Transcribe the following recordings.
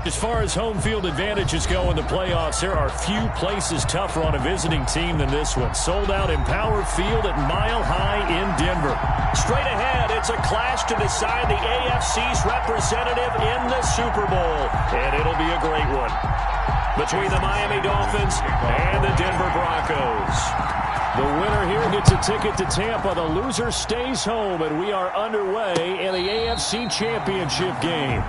As far as home field advantages go in the playoffs, there are few places tougher on a visiting team than this one. Sold out Empower Field at Mile High in Denver. Straight ahead, it's a clash to decide the AFC's representative in the Super Bowl. And it'll be a great one between the Miami Dolphins and the Denver Broncos. The winner here gets a ticket to Tampa. The loser stays home, and we are underway in the AFC Championship game.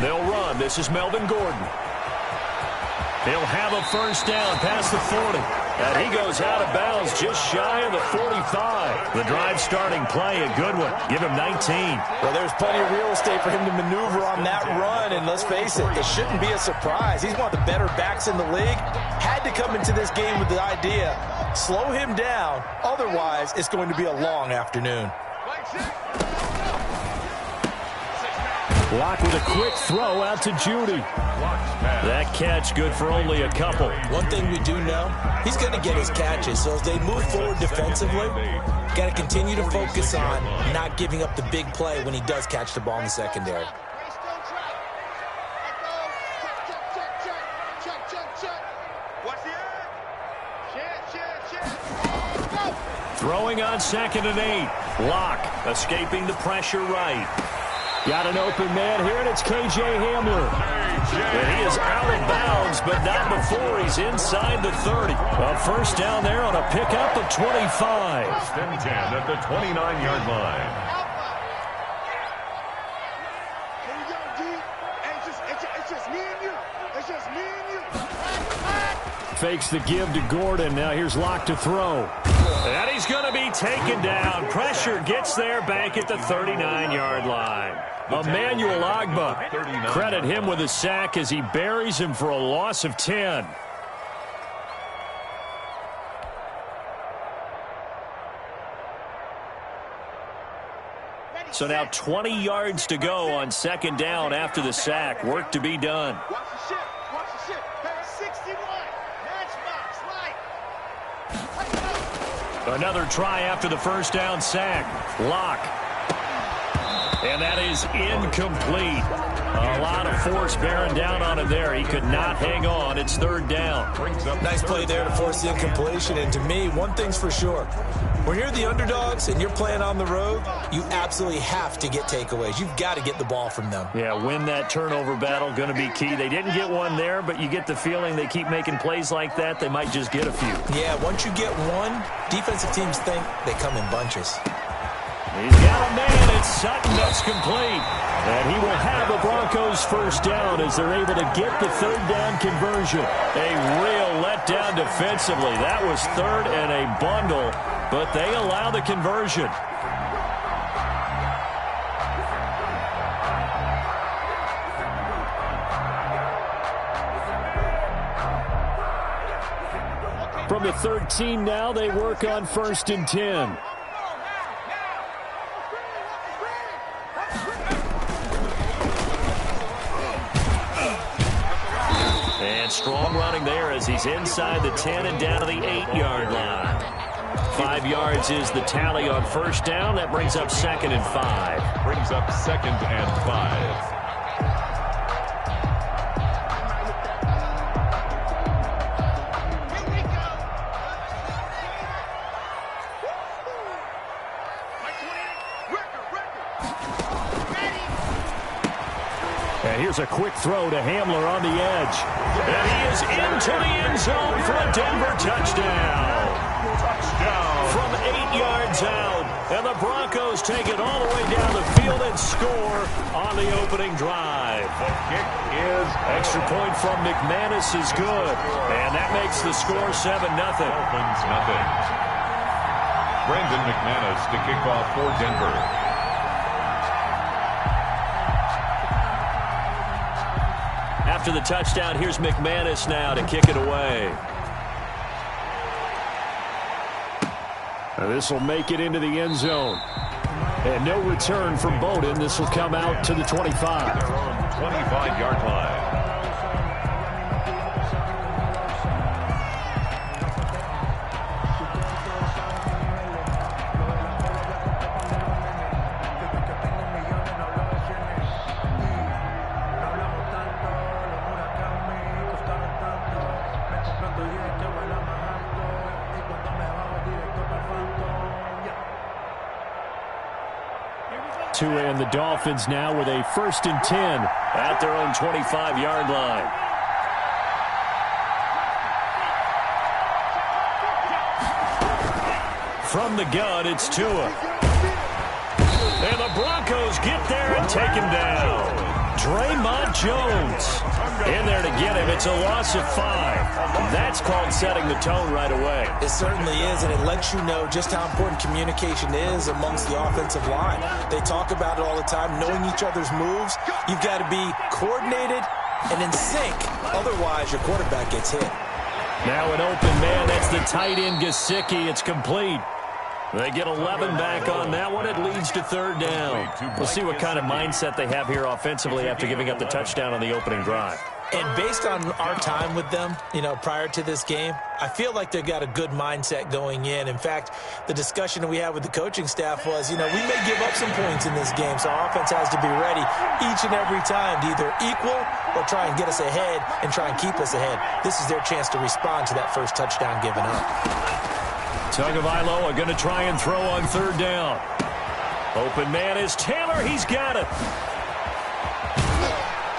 They'll run. This is Melvin Gordon. He'll have a first down past the 40. And he goes out of bounds just shy of the 45. The drive starting play, a good one. Give him 19. Well, there's plenty of real estate for him to maneuver on that run. And let's face it, it shouldn't be a surprise. He's one of the better backs in the league. Had to come into this game with the idea, slow him down. Otherwise, it's going to be a long afternoon. Locke with a quick throw out to Judy. That catch good for only a couple. One thing we do know, he's going to get his catches. So as they move forward defensively, got to continue to focus on not giving up the big play when he does catch the ball in the secondary. Throwing on 2nd and 8. Locke escaping the pressure right. Got an open man here, and it's K.J. Hamler. And he is out of bounds, but not before he's inside the 30. A first down there on a pickup of 25. 10 at the 29-yard line. Fakes the give to Gordon. Now here's Locke to throw. And he's going to be taken down. Pressure gets there back at the 39-yard line. Emmanuel Ogbah. Credit him with a sack as he buries him for a loss of 10. So now 20 yards to go on 2nd down after the sack. Work to be done. Another try after the first down sack. Locke. And that is incomplete. A lot of force bearing down on him there. He could not hang on. It's 3rd down. Nice play there to force the incompletion. And to me, one thing's for sure. When you're the underdogs and you're playing on the road, you absolutely have to get takeaways. You've got to get the ball from them. Yeah, win that turnover battle, going to be key. They didn't get one there, but you get the feeling they keep making plays like that, they might just get a few. Yeah, once you get one, defensive teams think they come in bunches. He's got a man. It's Sutton. That's complete. And he will have the Broncos first down as they're able to get the 3rd down conversion. A real letdown defensively. That was 3rd and a bundle, but they allow the conversion. From the 13 now, they work on 1st and 10. And strong running there as he's inside the 10 and down to the 8-yard line. 5 yards is the tally on first down. That brings up 2nd and 5. Brings up 2nd and 5. And here's a quick throw to Hamler on the edge. And he is into the end zone for a Denver touchdown. From 8 yards out. And the Broncos take it all the way down the field and score on the opening drive. The kick is extra point from McManus is good. And that makes the score 7-0. Dolphins nothing. Brandon McManus to kick off for Denver. After the touchdown, here's McManus now to kick it away. This will make it into the end zone. And no return from Bowden. This will come out to the 25. They're on 25-yard line. And the Dolphins now with a 1st and 10 at their own 25-yard line. From the gun, it's Tua. And the Broncos get there and take him down. Draymond Jones in there to get him. It's a loss of 5. That's called setting the tone right away. It certainly is, and it lets you know just how important communication is amongst the offensive line. They talk about it all the time, knowing each other's moves. You've got to be coordinated and in sync. Otherwise, your quarterback gets hit. Now an open man. That's the tight end, Gesicki. It's complete. They get 11 back on that one. It leads to 3rd down. We'll see what kind of mindset they have here offensively after giving up the touchdown on the opening drive. And based on our time with them, prior to this game, I feel like they've got a good mindset going in. In fact, the discussion that we had with the coaching staff was, we may give up some points in this game, so our offense has to be ready each and every time to either equal or try and get us ahead and try and keep us ahead. This is their chance to respond to that first touchdown given up. Tagovailoa going to try and throw on 3rd down. Open man is Taylor. He's got it.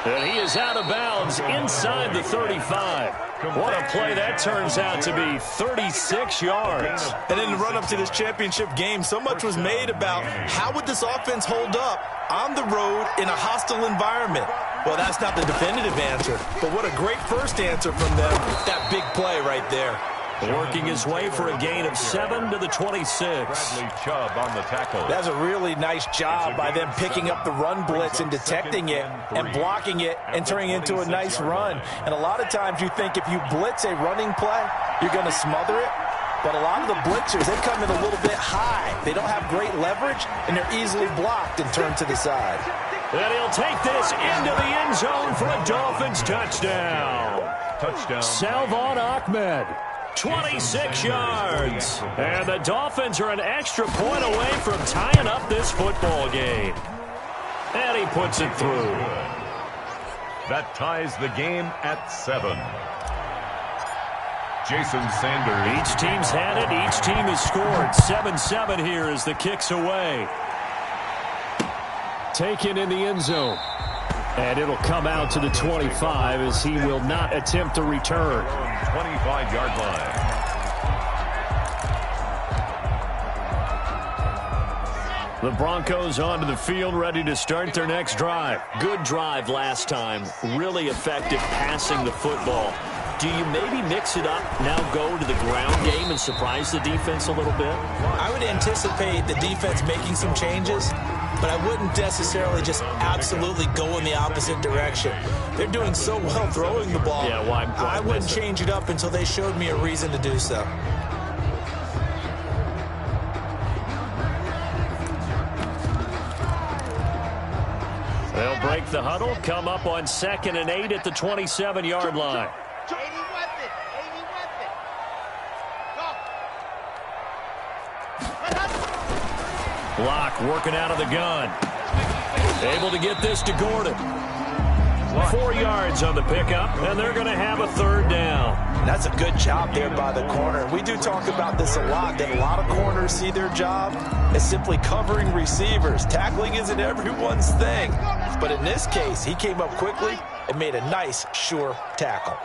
And he is out of bounds inside the 35. What a play that turns out to be, 36 yards. And in the run-up to this championship game, so much was made about how would this offense hold up on the road in a hostile environment. Well, that's not the definitive answer, but what a great first answer from them. That big play right there. Working his way for a gain of 7 to the 26. Bradley Chubb on the tackle. That's a really nice job by them picking up the run blitz and detecting it and blocking it and turning it into a nice run. And a lot of times you think if you blitz a running play, you're going to smother it. But a lot of the blitzers, they come in a little bit high. They don't have great leverage, and they're easily blocked and turned to the side. And he'll take this into the end zone for a Dolphins touchdown. Salvon Ahmed. 26 yards. And the Dolphins are an extra point away from tying up this football game. And he puts it through. That ties the game at 7. Jason Sanders. Each team's had it. Each team has scored. 7-7 here as the kick's away. Taken in the end zone. And it'll come out to the 25 as he will not attempt to return. 25-yard line. The Broncos onto the field, ready to start their next drive. Good drive last time. Really effective passing the football. Do you maybe mix it up, now go to the ground game and surprise the defense a little bit? I would anticipate the defense making some changes, but I wouldn't necessarily just absolutely go in the opposite direction. They're doing so well throwing the ball. Yeah, why I wouldn't change it up until they showed me a reason to do so. They'll break the huddle, come up on 2nd and 8 at the 27-yard line. Block working out of the gun. Able to get this to Gordon. 4 yards on the pickup, and they're going to have a 3rd down. That's a good job there by the corner. We do talk about this a lot, that a lot of corners see their job as simply covering receivers. Tackling isn't everyone's thing. But in this case, he came up quickly and made a nice, sure tackle.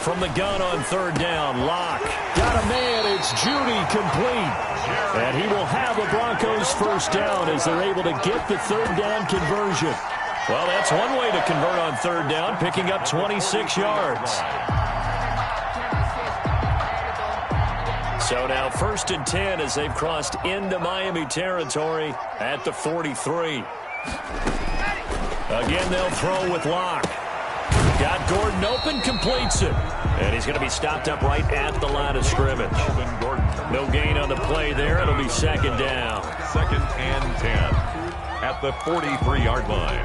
From the gun on 3rd down, Locke. Got a man, it's Judy, complete. And he will have a Broncos 1st down as they're able to get the 3rd down conversion. Well, that's one way to convert on third down, picking up 26 yards. So now 1st and 10 as they've crossed into Miami territory at the 43. Again, they'll throw with Locke. Got Gordon open, completes it. And he's going to be stopped up right at the line of scrimmage. No gain on the play there. It'll be 2nd down. 2nd and 10 at the 43-yard line.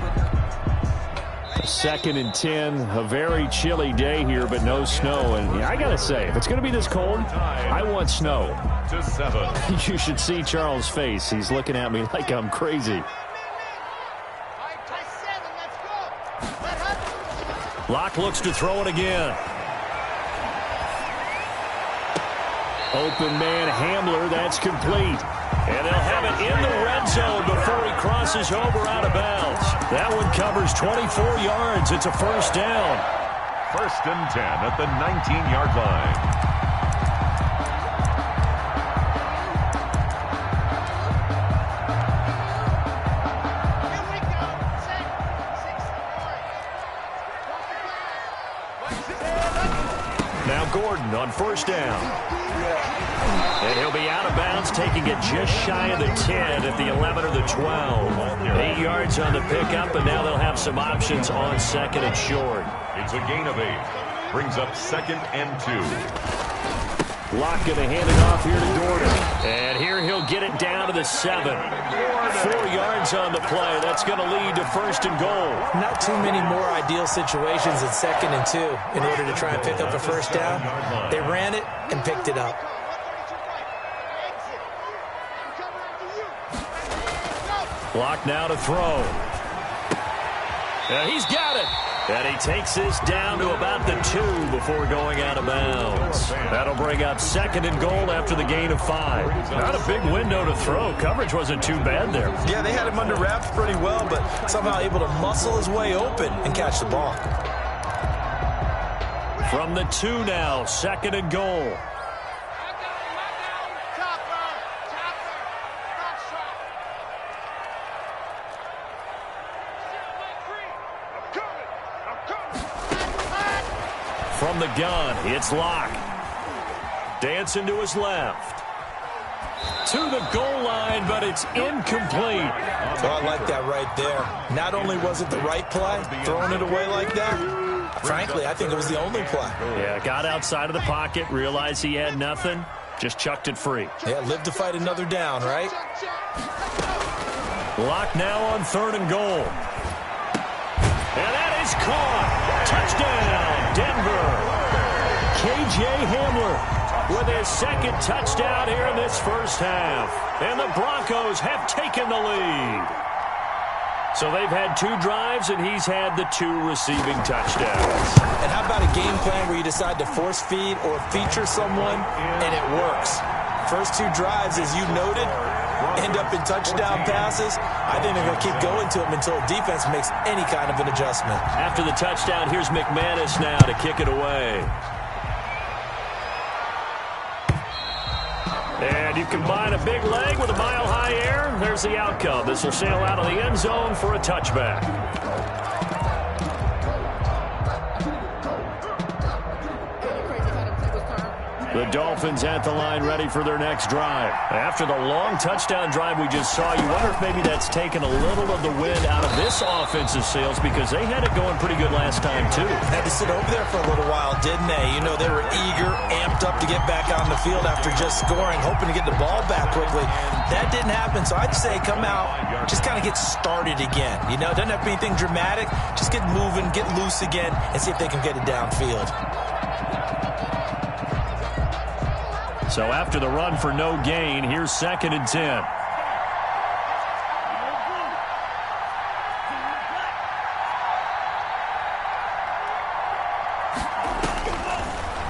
2nd and 10, a very chilly day here, but no snow. And I got to say, if it's going to be this cold, I want snow. To 7. You should see Charles' face. He's looking at me like I'm crazy. Locke looks to throw it again. Open man Hamler, that's complete. And they'll have it in the red zone before he crosses over out of bounds. That one covers 24 yards. It's a 1st down. 1st and 10 at the 19-yard line. Now Gordon on 1st down. And he'll be out of bounds, taking it just shy of the 10 at the 11 or the 12. 8 yards on the pickup, and now they'll have some options on 2nd and short. It's a gain of 8. Brings up 2nd and 2. Locke going to hand it off here to Gordon. And here he'll get it down to the 7. 4 yards on the play. That's going to lead to 1st and goal. Not too many more ideal situations than 2nd and 2 in order to try and pick up a 1st down. They ran it and picked it up. Locke now to throw. And he's got it. And he takes this down to about the 2 before going out of bounds. That'll bring up 2nd and goal after the gain of 5. Not a big window to throw. Coverage wasn't too bad there. Yeah, they had him under wraps pretty well, but somehow able to muscle his way open and catch the ball. From the 2 now, 2nd and goal. From the gun, it's Locke. Dancing to his left. To the goal line, but it's incomplete. Oh, I like that right there. Not only was it the right play, throwing it away like that, frankly, I think it was the only play. Yeah, got outside of the pocket, realized he had nothing, just chucked it free. Yeah, live to fight another down, right? Locke now on 3rd and goal. And that is caught. Touchdown, Denver. K.J. Hamler with his 2nd touchdown here in this 1st half. And the Broncos have taken the lead. So they've had 2 drives, and he's had the 2 receiving touchdowns. And how about a game plan where you decide to force feed or feature someone, and it works? First 2 drives, as you noted, end up in touchdown passes. I think they're going to keep going to them until defense makes any kind of an adjustment. After the touchdown, here's McManus now to kick it away. And you combine a big leg with a mile-high air, there's the outcome. This will sail out of the end zone for a touchback. The Dolphins at the line ready for their next drive. After the long touchdown drive we just saw, you wonder if maybe that's taken a little of the wind out of this offensive sails, because they had it going pretty good last time too. Had to sit over there for a little while, didn't they? You know, they were eager, amped up to get back on the field after just scoring, hoping to get the ball back quickly. That didn't happen, so I'd say come out, just kind of get started again. You know, it doesn't have to be anything dramatic. Just get moving, get loose again, and see if they can get it downfield. So after the run for no gain, here's 2nd and 10.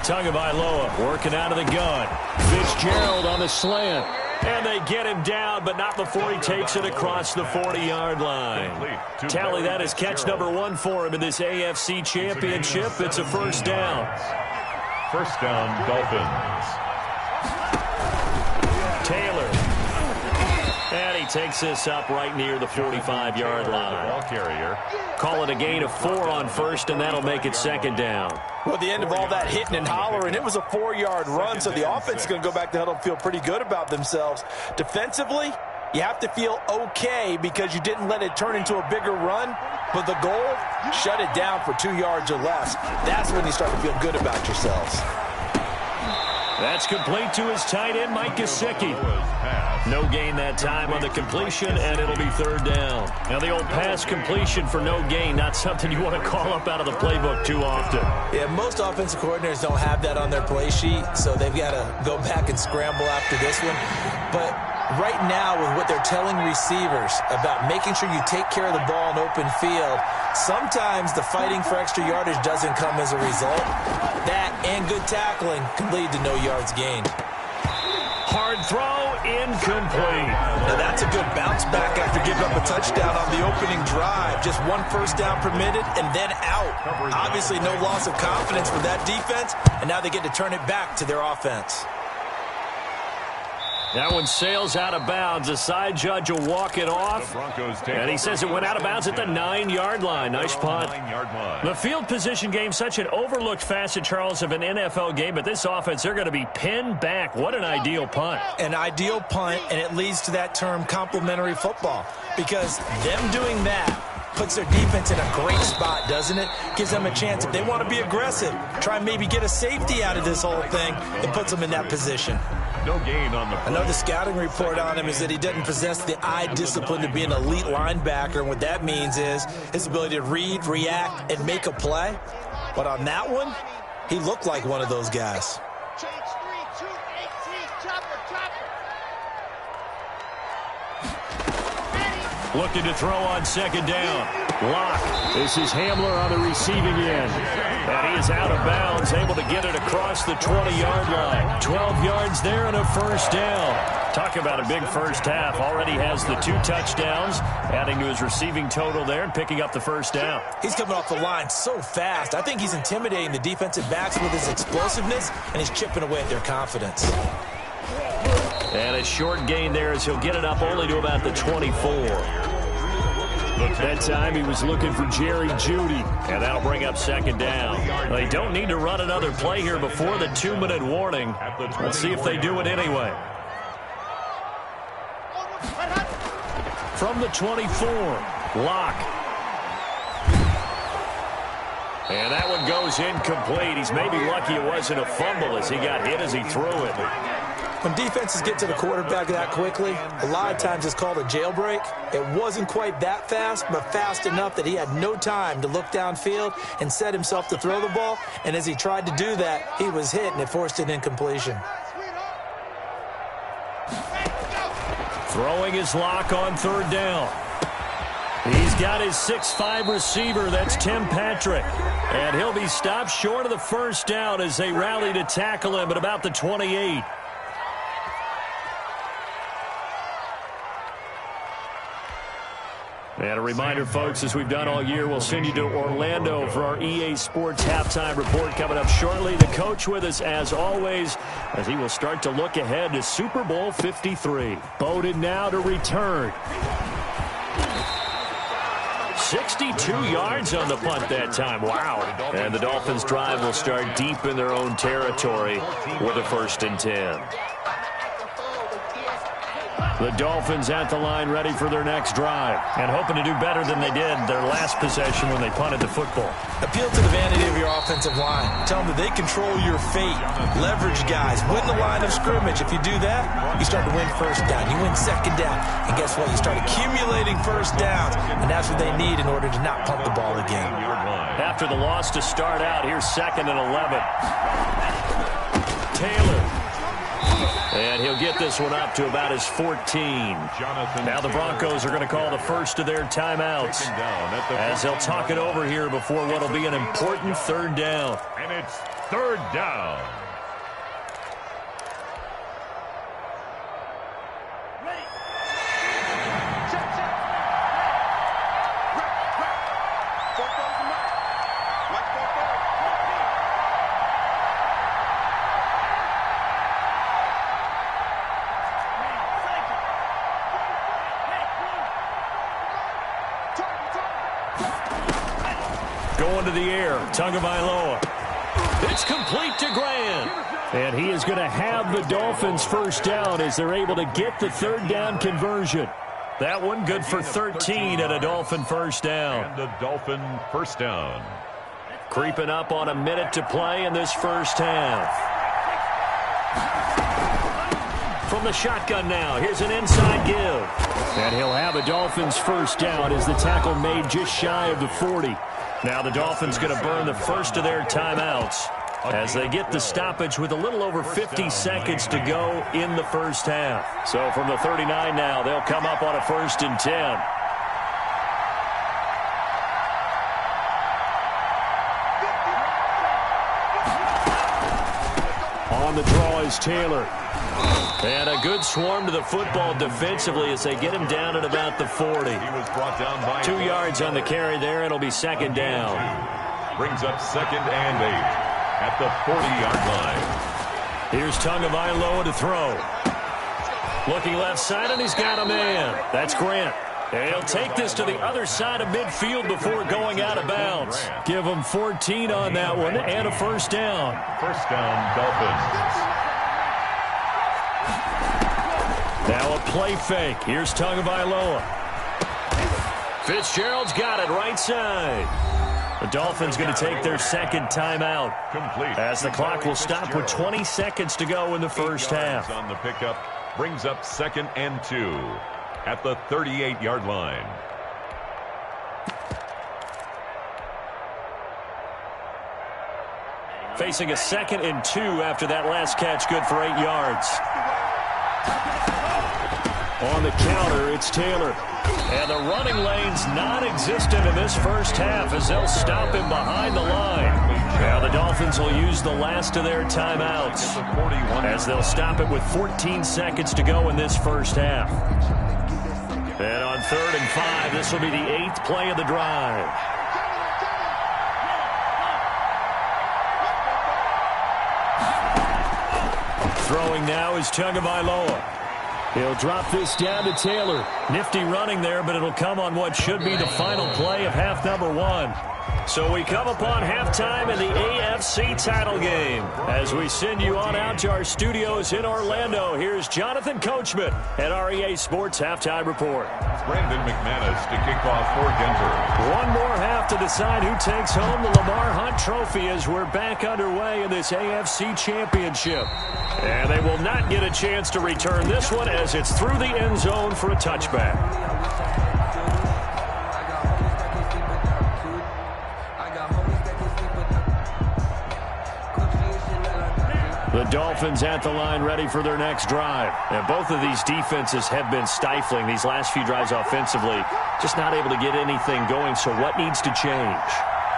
Tagovailoa working out of the gun. Fitzgerald on the slant. And they get him down, but not before he takes it across the 40-yard line. Tally, that is catch number 1 for him in this AFC Championship. It's a 1st down. 1st down, Dolphins. Taylor. And he takes this up right near the 45-yard line. Ball carrier. Call it a gain of 4 on first, and that'll make it second down. Well, at the end of all that hitting and hollering, it was a 4-yard run, so the offense is going to go back to huddle and feel pretty good about themselves. Defensively, you have to feel okay because you didn't let it turn into a bigger run, but the goal, shut it down for 2 yards or less. That's when you start to feel good about yourselves. That's complete to his tight end, Mike Gesicki. No gain that time on the completion, and it'll be third down. Now, the old pass completion for no gain, not something you want to call up out of the playbook too often. Yeah, most offensive coordinators don't have that on their play sheet, so they've got to go back and scramble after this one. But right now, with what they're telling receivers about making sure you take care of the ball in open field, sometimes the fighting for extra yardage doesn't come as a result. That and good tackling can lead to no yards gained. Hard throw, incomplete. Now that's a good bounce back after giving up a touchdown on the opening drive. Just 1 first down permitted and then out. Obviously no loss of confidence for that defense, and now they get to turn it back to their offense. That one sails out of bounds. The side judge will walk it off. And he says it went out of bounds at the 9-yard line. Nice punt. The field position game, such an overlooked facet, Charles, of an NFL game. But this offense, they're going to be pinned back. What an ideal punt. An ideal punt, and it leads to that term complementary football. Because them doing that puts their defense in a great spot, doesn't it? Gives them a chance, if they want to be aggressive, try and maybe get a safety out of this whole thing, it puts them in that position. No gain on the play. I know the scouting report on him is that he doesn't possess the eye discipline to be an elite linebacker, and what that means is his ability to read, react, and make a play. But on that one, he looked like one of those guys. Looking to throw on second down. Lock. This is Hamler on the receiving end. And he is out of bounds, able to get it across the 20-yard line. 12 yards there and a first down. Talk about a big first half. Already has the 2 touchdowns, adding to his receiving total there and picking up the first down. He's coming off the line so fast. I think he's intimidating the defensive backs with his explosiveness, and he's chipping away at their confidence. And a short gain there as he'll get it up only to about the 24. That time he was looking for Jerry Jeudy, and that'll bring up second down. They don't need to run another play here before the 2-minute warning. Let's see if they do it anyway. From the 24, Lock. And that one goes incomplete. He's maybe lucky it wasn't a fumble as he got hit as he threw it. When defenses get to the quarterback that quickly, a lot of times it's called a jailbreak. It wasn't quite that fast, but fast enough that he had no time to look downfield and set himself to throw the ball. And as he tried to do that, he was hit, and it forced an incompletion. Throwing his Lock on third down. He's got his 6'5" receiver. That's Tim Patrick. And he'll be stopped short of the first down as they rally to tackle him at about the 28. And a reminder, folks, as we've done all year, we'll send you to Orlando for our EA Sports Halftime Report coming up shortly. The coach with us, as always, as he will start to look ahead to Super Bowl 53. Bowden now to return. 62 yards on the punt that time. Wow. And the Dolphins drive will start deep in their own territory with a 1st and 10. The Dolphins at the line ready for their next drive and hoping to do better than they did their last possession when they punted the football. Appeal to the vanity of your offensive line. Tell them that they control your fate. Leverage guys. Win the line of scrimmage. If you do that, you start to win first down. You win second down. And guess what? You start accumulating first downs. And that's what they need in order to not punt the ball again. After the loss to start out, here's 2nd and 11. Taylor. And he'll get this one up to about his 14. Now the Broncos are going to call the first of their timeouts as they'll talk it over here before what will be an important 3rd down. And it's 3rd down. Going to the air. Tagovailoa. It's complete to Grant. And he is going to have the Dolphins first down as they're able to get the third down conversion. That one good for 13 and a Dolphin first down. And a Dolphin first down. Creeping up on a minute to play in this first half. From the shotgun now, here's an inside give. And he'll have a Dolphins first down as the tackle made just shy of the 40. Now the Dolphins going to burn the first of their timeouts as they get the stoppage with a little over 50 seconds to go in the first half. So from the 39 now, they'll come up on a 1st and 10. On the draw is Taylor. And a good swarm to the football defensively as they get him down at about the 40. He was brought down by 2 yards on the carry there. It'll be second down. Brings up 2nd and 8 at the 40-yard line. Here's Tagovailoa to throw. Looking left side, and he's got a man. That's Grant. And he'll take this to the other side of midfield before going out of bounds. Give him 14 on that one and a first down. First down, Dolphins. Now a play fake. Here's Tagovailoa. Fitzgerald's got it right side. The Dolphins going to take their second timeout. Complete. As the clock will stop with 20 seconds to go in the first half. On the pickup, brings up 2nd and 2 at the 38-yard line. Facing a 2nd and 2 after that last catch, good for 8 yards. On the counter, it's Taylor. And the running lane's non-existent in this first half as they'll stop him behind the line. Now the Dolphins will use the last of their timeouts as they'll stop it with 14 seconds to go in this first half. And on 3rd and 5, this will be the 8th play of the drive. Throwing now is Tagovailoa. He'll drop this down to Taylor. Nifty running there, but it'll come on what should be the final play of half number 1. So we come upon halftime in the AFC title game. As we send you on out to our studios in Orlando, here's Jonathan Coachman at REA Sports Halftime Report. Brandon McManus to kick off for Denver. One more half to decide who takes home the Lamar Hunt Trophy as we're back underway in this AFC Championship. And they will not get a chance to return this one as it's through the end zone for a touchback. The Dolphins at the line ready for their next drive. And both of these defenses have been stifling these last few drives offensively. Just not able to get anything going, so what needs to change?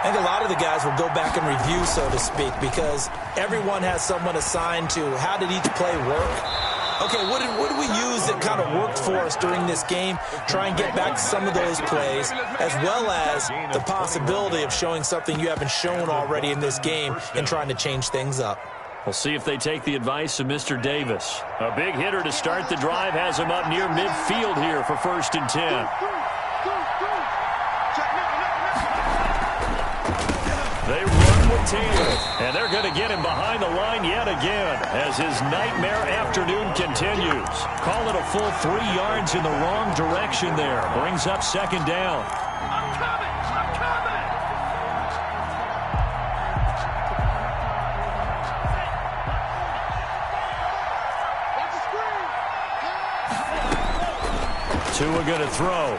I think a lot of the guys will go back and review, so to speak, because everyone has someone assigned to how did each play work. Okay, what did we use that kind of worked for us during this game? Try and get back to some of those plays, as well as the possibility of showing something you haven't shown already in this game and trying to change things up. We'll see if they take the advice of Mr. Davis. A big hitter to start the drive has him up near midfield here for 1st and 10. They run with Taylor, and they're going to get him behind the line yet again as his nightmare afternoon continues. Call it a full 3 yards in the wrong direction there. Brings up 2nd down. I'm coming! Tua going to throw.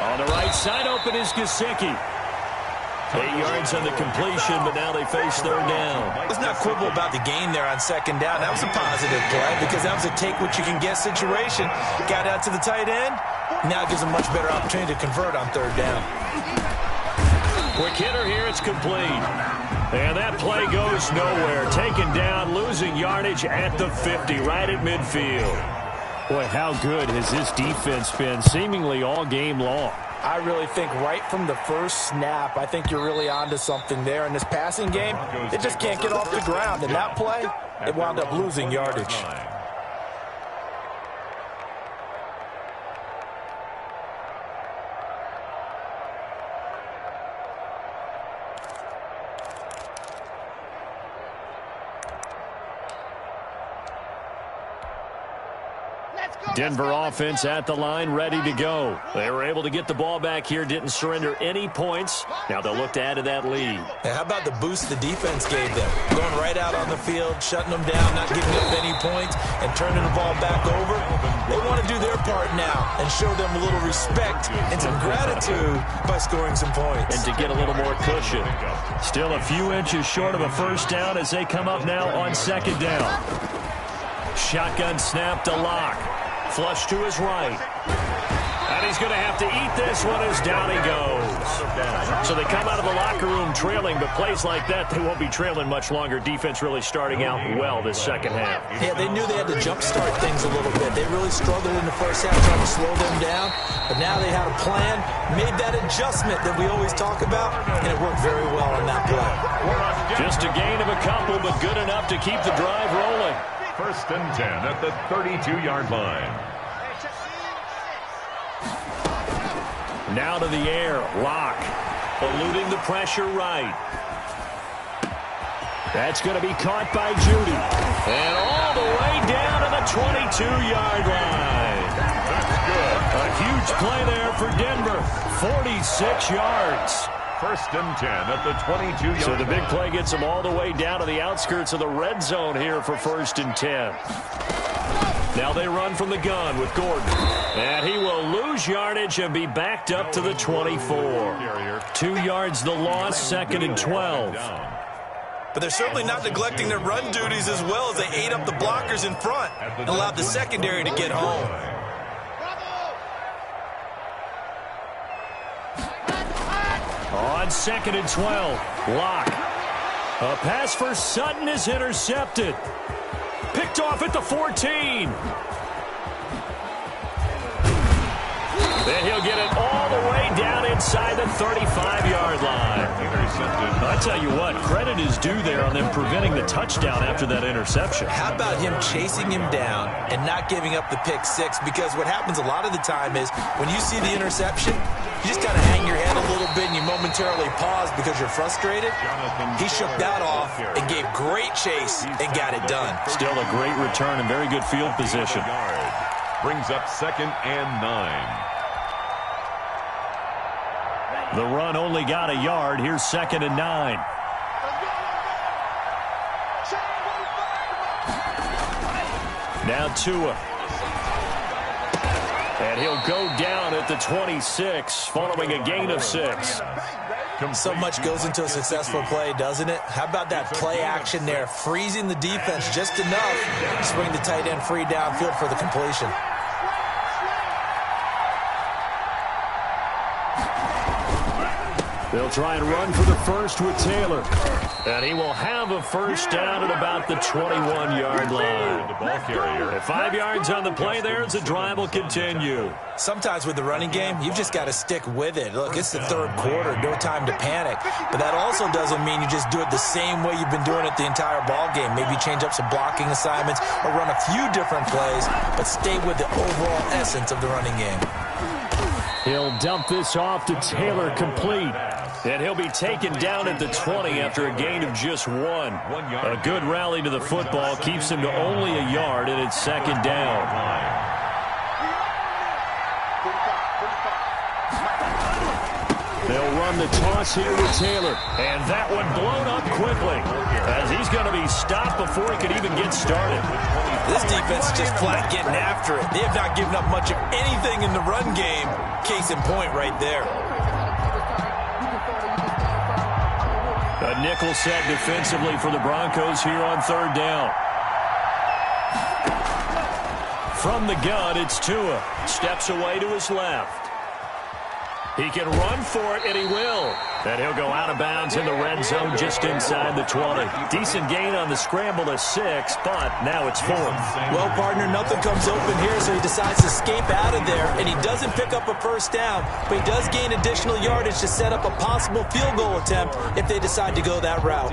On the right side, open is Gesicki. 8 yards on the completion, but now they face 3rd down. Let's not quibble about the gain there on 2nd down. That was a positive play because that was a take-what-you-can-get situation. Got out to the tight end. Now it gives a much better opportunity to convert on 3rd down. Quick hitter here, it's complete. And that play goes nowhere. Taken down, losing yardage at the 50, right at midfield. Boy, how good has this defense been seemingly all game long? I really think right from the first snap, I think you're really onto something there. In this passing game, they just can't get off the ground. In that play, they wound up losing yardage. Denver offense at the line, ready to go. They were able to get the ball back here, didn't surrender any points. Now they'll look to add to that lead. Hey, how about the boost the defense gave them? Going right out on the field, shutting them down, not giving up any points, and turning the ball back over. They want to do their part now and show them a little respect and some gratitude by scoring some points. And to get a little more cushion. Still a few inches short of a first down as they come up now on second down. Shotgun snap to Locke. Flush to his right. And he's going to have to eat this one as down he goes. So they come out of the locker room trailing, but plays like that, they won't be trailing much longer. Defense really starting out well this second half. Yeah, they knew they had to jumpstart things a little bit. They really struggled in the first half trying to slow them down, but now they had a plan, made that adjustment that we always talk about, and it worked very well on that play. Just a gain of a couple, but good enough to keep the drive rolling. First and 10 at the 32-yard line. Now to the air. Locke eluding the pressure right. That's going to be caught by Judy. And all the way down to the 22-yard line. That's good. A huge play there for Denver. 46 yards. First and 10 at the 22-yard line. So the big play gets them all the way down to the outskirts of the red zone here for first and 10. Now they run from the gun with Gordon. And he will lose yardage and be backed up to the 24. 2 yards the loss, second and 12. But they're certainly not neglecting their run duties as well as they ate up the blockers in front and allowed the secondary to get home. On second and 12, Locke. A pass for Sutton is intercepted. Picked off at the 14. Then he'll get it all the way down inside the 35-yard line. I tell you what, credit is due there on them preventing the touchdown after that interception. How about him chasing him down and not giving up the pick six? Because what happens a lot of the time is when you see the interception, you just kind of hang your head a little bit and you momentarily pause because you're frustrated. He shook that off and gave great chase and got it done. Still a great return and very good field position. Brings up second and 9. The run only got a yard. Here's second and 9. Now Tua. And he'll go down at the 26 following a gain of 6. So much goes into a successful play, doesn't it? How about that play action there, freezing the defense just enough to swing the tight end free downfield for the completion. They'll try and run for the first with Taylor. And he will have a first down at about the 21-yard line. The ball carrier. At 5 yards on the play there as the drive will continue. Sometimes with the running game, you've just got to stick with it. Look, it's the third quarter, no time to panic. But that also doesn't mean you just do it the same way you've been doing it the entire ball game. Maybe change up some blocking assignments or run a few different plays, but stay with the overall essence of the running game. He'll dump this off to Taylor, complete. And he'll be taken down at the 20 after a gain of just 1. A good rally to the football keeps him to only a yard, and it's second down. They'll run the toss here with Taylor. And that one blown up quickly as he's going to be stopped before he could even get started. This defense is just flat getting after it. They have not given up much of anything in the run game. Case in point right there. A nickel set defensively for the Broncos here on third down. From the gun, it's Tua. Steps away to his left. He can run for it, and he will. And he'll go out of bounds in the red zone just inside the 20. Decent gain on the scramble to 6, but now it's 4th. Well, partner, nothing comes open here, so he decides to escape out of there, and he doesn't pick up a first down, but he does gain additional yardage to set up a possible field goal attempt if they decide to go that route.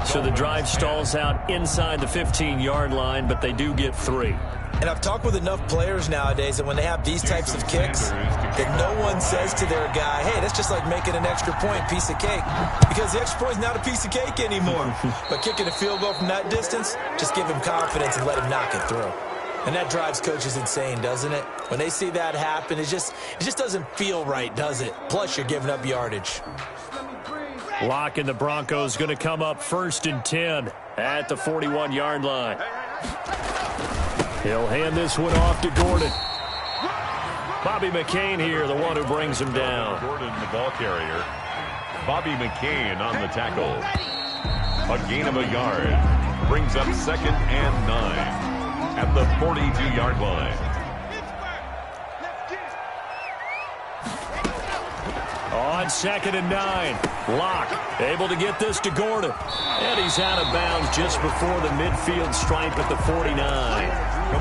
So the drive stalls out inside the 15-yard line, but they do get 3. And I've talked with enough players nowadays that when they have these types of kicks, that no one says to their guy, hey, that's just like making an extra point piece of cake. Because the extra point is not a piece of cake anymore. But kicking a field goal from that distance, just give him confidence and let him knock it through. And that drives coaches insane, doesn't it? When they see that happen, it just doesn't feel right, does it? Plus, you're giving up yardage. Lock and the Broncos going to come up 1st and 10 at the 41-yard line. He'll hand this one off to Gordon. Bobby McCain here, the one who brings him down. Gordon, the ball carrier. Bobby McCain on the tackle. A gain of a yard. Brings up 2nd and 9 at the 42-yard line. On 2nd and 9. Lock able to get this to Gordon. And he's out of bounds just before the midfield stripe at the 49.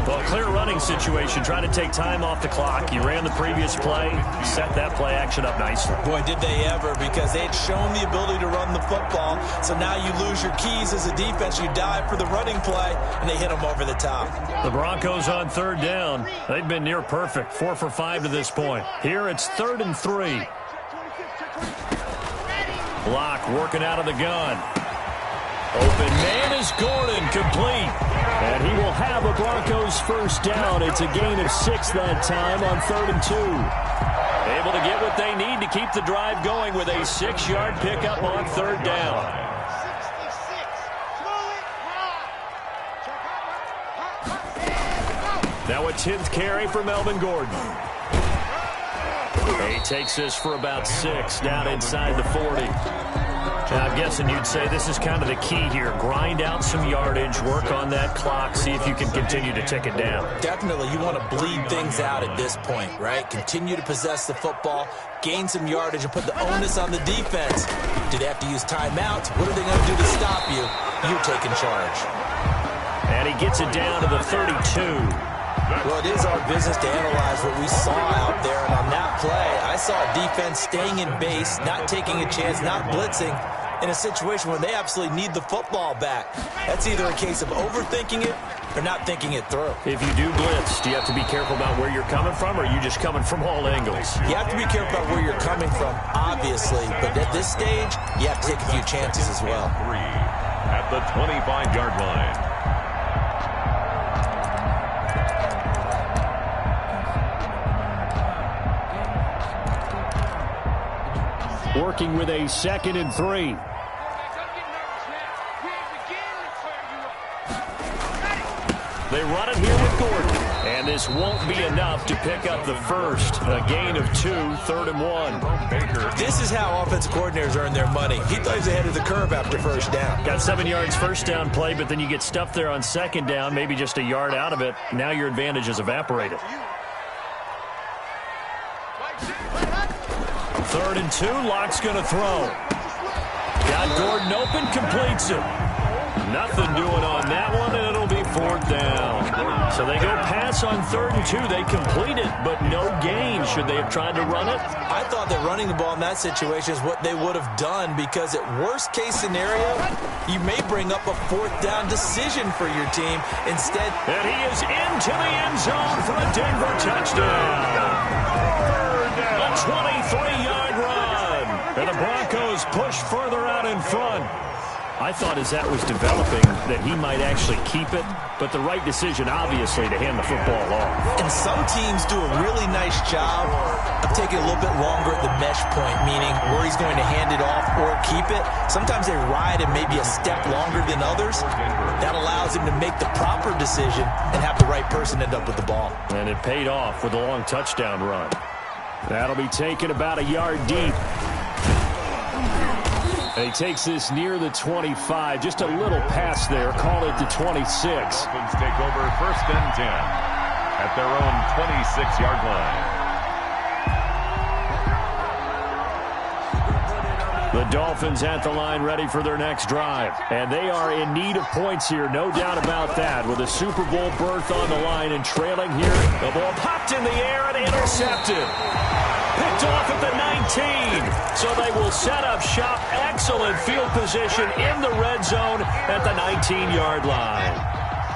Well, clear running situation. Trying to take time off the clock. You ran the previous play. Set that play action up nicely. Boy, did they ever, because they had shown the ability to run the football. So now you lose your keys as a defense. You dive for the running play, and they hit them over the top. The Broncos on 3rd down. They've been near perfect. 4 for 5 to this point. Here it's 3rd and 3. Block working out of the gun. Open man is Gordon, complete. And he will have a Broncos 1st down. It's a gain of 6 that time on 3rd and 2. Able to get what they need to keep the drive going with a 6-yard pickup on 3rd down. Now a 10th carry for Melvin Gordon. He takes this for about 6 down inside the 40. Now, I'm guessing you'd say this is kind of the key here. Grind out some yardage, work on that clock, see if you can continue to tick it down. Definitely. You want to bleed things out at this point, right? Continue to possess the football, gain some yardage, and put the onus on the defense. Do they have to use timeouts? What are they going to do to stop you? You're taking charge. And he gets it down to the 32. Well, it is our business to analyze what we saw out there, and on that play, I saw a defense staying in base, not taking a chance, not blitzing, in a situation where they absolutely need the football back. That's either a case of overthinking it or not thinking it through. If you do blitz, do you have to be careful about where you're coming from, or are you just coming from all angles? You have to be careful about where you're coming from, obviously, but at this stage, you have to take a few chances as well. 3 at the 25-yard line. Working with a 2nd and 3. They run it here with Gordon. And this won't be enough to pick up the 1st. A gain of 2, 3rd and 1. This is how offensive coordinators earn their money. He thought he was ahead of the curve after 1st down. Got 7 yards 1st down play, but then you get stuffed there on 2nd down, maybe just a yard out of it. Now your advantage is evaporated. 3rd and 2, Lock's going to throw. Got Gordon open, completes it. Nothing doing on that one, and it'll be 4th down. So they go pass on 3rd and 2. They complete it, but no gain. Should they have tried to run it? I thought that running the ball in that situation is what they would have done, because at worst case scenario, you may bring up a 4th down decision for your team instead. And he is into the end zone for a Denver touchdown. A 23-yard run. And the Broncos push further out in front. I thought as that was developing that he might actually keep it, but the right decision, obviously, to hand the football off. And some teams do a really nice job of taking a little bit longer at the mesh point, meaning where he's going to hand it off or keep it. Sometimes they ride it maybe a step longer than others. That allows him to make the proper decision and have the right person end up with the ball. And it paid off with a long touchdown run. That'll be taken about a yard deep. And he takes this near the 25. Just a little pass there. Call it the 26. Dolphins take over 1st and 10 at their own 26-yard line. The Dolphins at the line, ready for their next drive. And they are in need of points here, no doubt about that. With a Super Bowl berth on the line and trailing here. The ball popped in the air and intercepted. Picked off at the 19. So they will set up shop. Excellent field position in the red zone at the 19-yard line.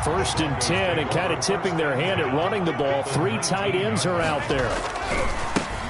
1st and 10, and kind of tipping their hand at running the ball. 3 tight ends are out there.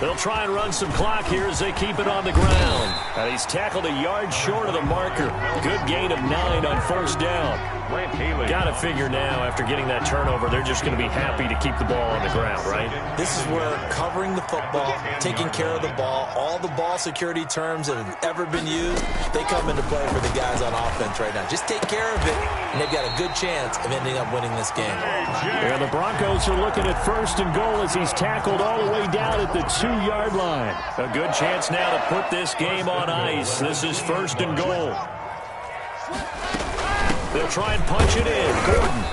They'll try and run some clock here as they keep it on the ground. And he's tackled a yard short of the marker. Good gain of 9 on first down. Got to figure now, after getting that turnover, they're just going to be happy to keep the ball on the ground, right? This is where covering the football, taking care of the ball, all the ball security terms that have ever been used, they come into play for the guys on offense right now. Just take care of it, and they've got a good chance of ending up winning this game. And the Broncos are looking at first and goal as he's tackled all the way down at the 2-yard line. A good chance now to put this game on ice. This is first and goal. They'll try and punch it in. Gordon.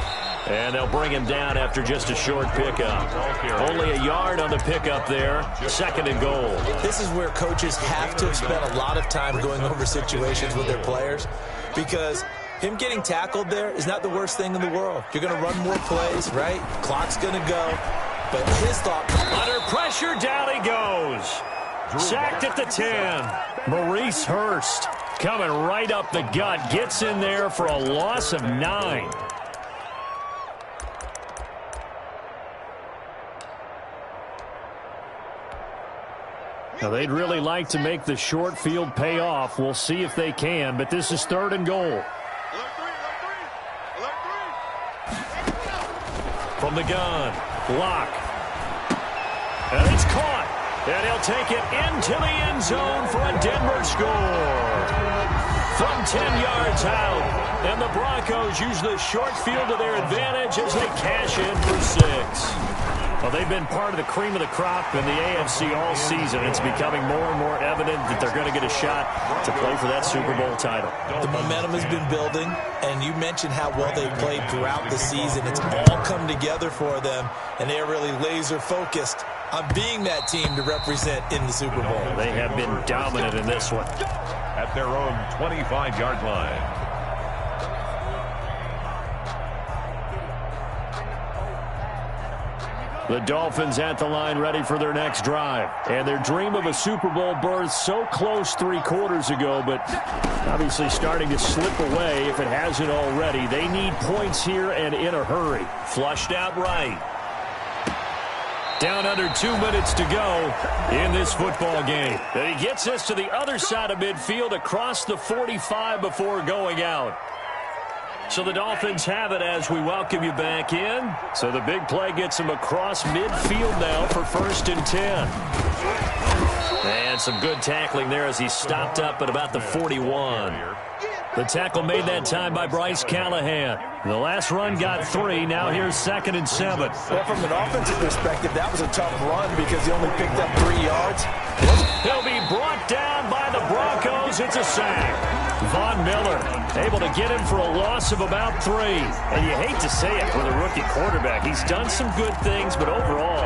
And they'll bring him down after just a short pickup. Only a yard on the pickup there. Second and goal. This is where coaches have to have spent a lot of time going over situations with their players, because him getting tackled there is not the worst thing in the world. You're going to run more plays, right? Clock's going to go. But his thought... Under pressure, down he goes. Sacked at the 10. Maurice Hurst coming right up the gut. Gets in there for a loss of 9. Now, they'd really like to make the short field pay off. We'll see if they can, but this is third and goal. From the gun, Locke. And it's caught. And he'll take it into the end zone for a Denver score. From 10 yards out. And the Broncos use the short field to their advantage as they cash in for 6. Well, they've been part of the cream of the crop in the AFC all season. It's becoming more and more evident that they're going to get a shot to play for that Super Bowl title. The momentum has been building, and you mentioned how well they've played throughout the season. It's all come together for them, and they're really laser-focused on being that team to represent in the Super Bowl. They have been dominant in this one. At their own 25-yard line. The Dolphins at the line ready for their next drive. And their dream of a Super Bowl berth so close 3 quarters ago, but obviously starting to slip away if it hasn't already. They need points here and in a hurry. Flushed out right. Down under 2 minutes to go in this football game. And he gets us to the other side of midfield across the 45 before going out. So the Dolphins have it as we welcome you back in. So the big play gets him across midfield now for first and 10. And some good tackling there as he stopped up at about the 41. The tackle made that time by Bryce Callahan. The last run got 3. Now here's second and 7. Well, from an offensive perspective, that was a tough run because he only picked up 3 yards. He'll be brought down by the Broncos. It's a sack. Von Miller able to get him for a loss of about 3. And you hate to say it with a rookie quarterback. He's done some good things, but overall,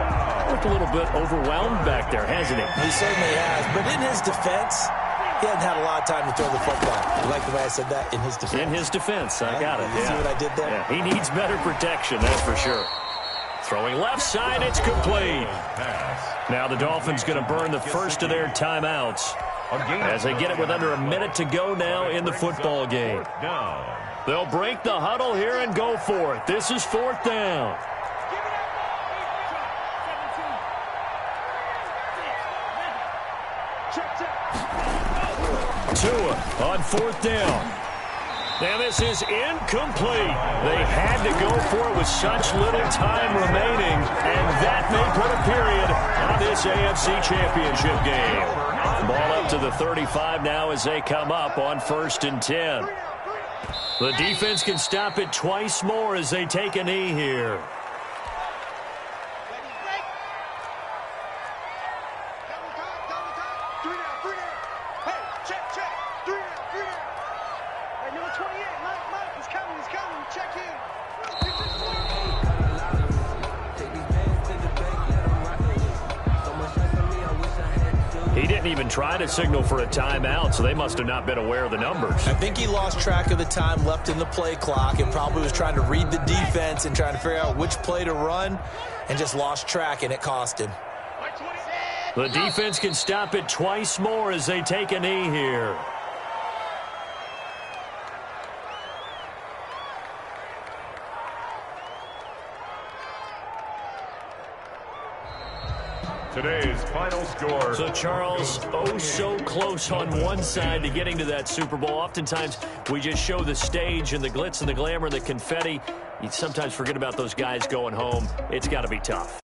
looked a little bit overwhelmed back there, hasn't he? He certainly has. But in his defense, he hasn't had a lot of time to throw the football. You like the way I said that? In his defense. In his defense. I got it. You see what I did there? Yeah. He needs better protection, that's for sure. Throwing left side, it's complete. Now the Dolphins going to burn the first of their timeouts as they get it with under a minute to go now in the football game. They'll break the huddle here and go for it. This is fourth down. Tua on fourth down. And this is incomplete. They had to go for it with such little time remaining, and that may put a period on this AFC Championship game. Ball up to the 35 now as they come up on first and 10. The defense can stop it twice more as they take a knee here. He didn't even try to signal for a timeout, so they must have not been aware of the numbers. I think he lost track of the time left in the play clock and probably was trying to read the defense and trying to figure out which play to run and just lost track, and it cost him. The defense can stop it twice more as they take a knee here. Today's final score. So, Charles, oh so close on one side to getting to that Super Bowl. Oftentimes, we just show the stage and the glitz and the glamour and the confetti. You sometimes forget about those guys going home. It's got to be tough.